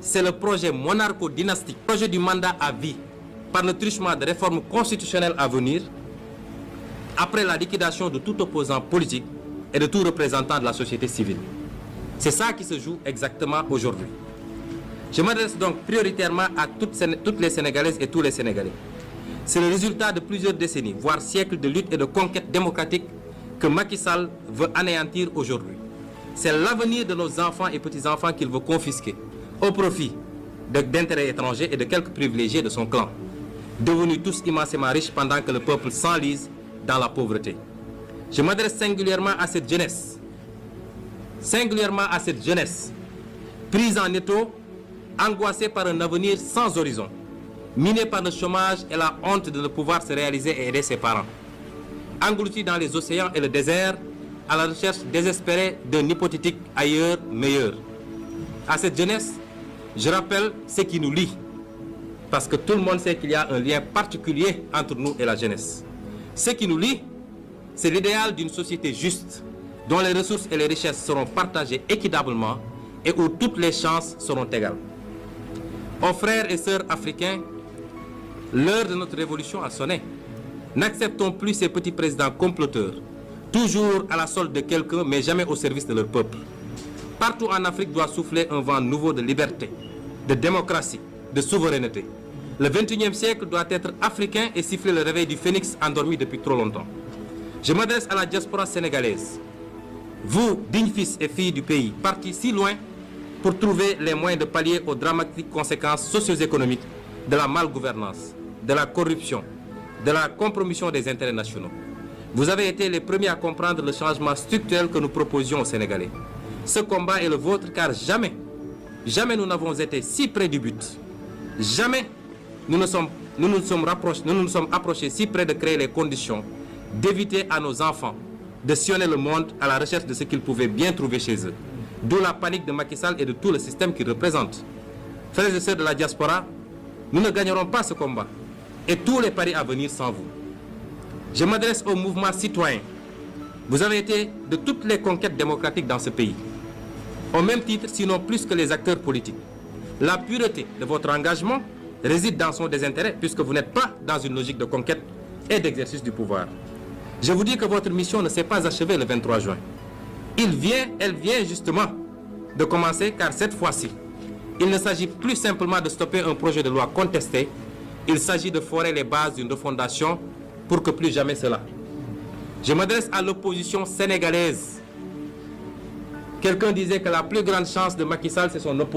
c'est le projet monarcho-dynastique, projet du mandat à vie, par le truchement de réformes constitutionnelles à venir, après la liquidation de tout opposant politique et de tout représentant de la société civile. C'est ça qui se joue exactement aujourd'hui. Je m'adresse donc prioritairement à toutes les Sénégalaises et tous les Sénégalais. C'est le résultat de plusieurs décennies, voire siècles de lutte et de conquête démocratique que Macky Sall veut anéantir aujourd'hui. C'est l'avenir de nos enfants et petits-enfants qu'il veut confisquer au profit d'intérêts étrangers et de quelques privilégiés de son clan, devenus tous immensément riches pendant que le peuple s'enlise dans la pauvreté. Je m'adresse singulièrement à cette jeunesse, prise en étau, angoissée par un avenir sans horizon, minée par le chômage et la honte de ne pouvoir se réaliser et aider ses parents, engloutie dans les océans et le désert, à la recherche désespérée d'un hypothétique ailleurs meilleur. À cette jeunesse, je rappelle ce qui nous lie, parce que tout le monde sait qu'il y a un lien particulier entre nous et la jeunesse. Ce qui nous lie, c'est l'idéal d'une société juste, dont les ressources et les richesses seront partagées équitablement et où toutes les chances seront égales. Aux frères et sœurs africains, l'heure de notre révolution a sonné. N'acceptons plus ces petits présidents comploteurs, toujours à la solde de quelqu'un, mais jamais au service de leur peuple. Partout en Afrique doit souffler un vent nouveau de liberté, de démocratie, de souveraineté. Le XXIe siècle doit être africain et siffler le réveil du phénix endormi depuis trop longtemps. Je m'adresse à la diaspora sénégalaise. Vous, dignes fils et filles du pays, partis si loin pour trouver les moyens de pallier aux dramatiques conséquences socio-économiques de la malgouvernance, de la corruption, de la compromission des intérêts nationaux. Vous avez été les premiers à comprendre le changement structurel que nous proposions aux Sénégalais. Ce combat est le vôtre car jamais nous n'avons été si près du but. Jamais nous nous sommes approchés si près de créer les conditions d'éviter à nos enfants de sillonner le monde à la recherche de ce qu'ils pouvaient bien trouver chez eux. D'où la panique de Macky Sall et de tout le système qu'il représente. Frères et sœurs de la diaspora, nous ne gagnerons pas ce combat et tous les paris à venir sans vous. Je m'adresse au mouvement citoyen. Vous avez été de toutes les conquêtes démocratiques dans ce pays, au même titre, sinon plus que les acteurs politiques. La pureté de votre engagement réside dans son désintérêt, puisque vous n'êtes pas dans une logique de conquête et d'exercice du pouvoir. Je vous dis que votre mission ne s'est pas achevée le 23 juin. Elle vient justement de commencer, car cette fois-ci, il ne s'agit plus simplement de stopper un projet de loi contesté, il s'agit de forer les bases d'une refondation pour que plus jamais cela. Je m'adresse à l'opposition sénégalaise. Quelqu'un disait que la plus grande chance de Macky Sall, c'est son opposition.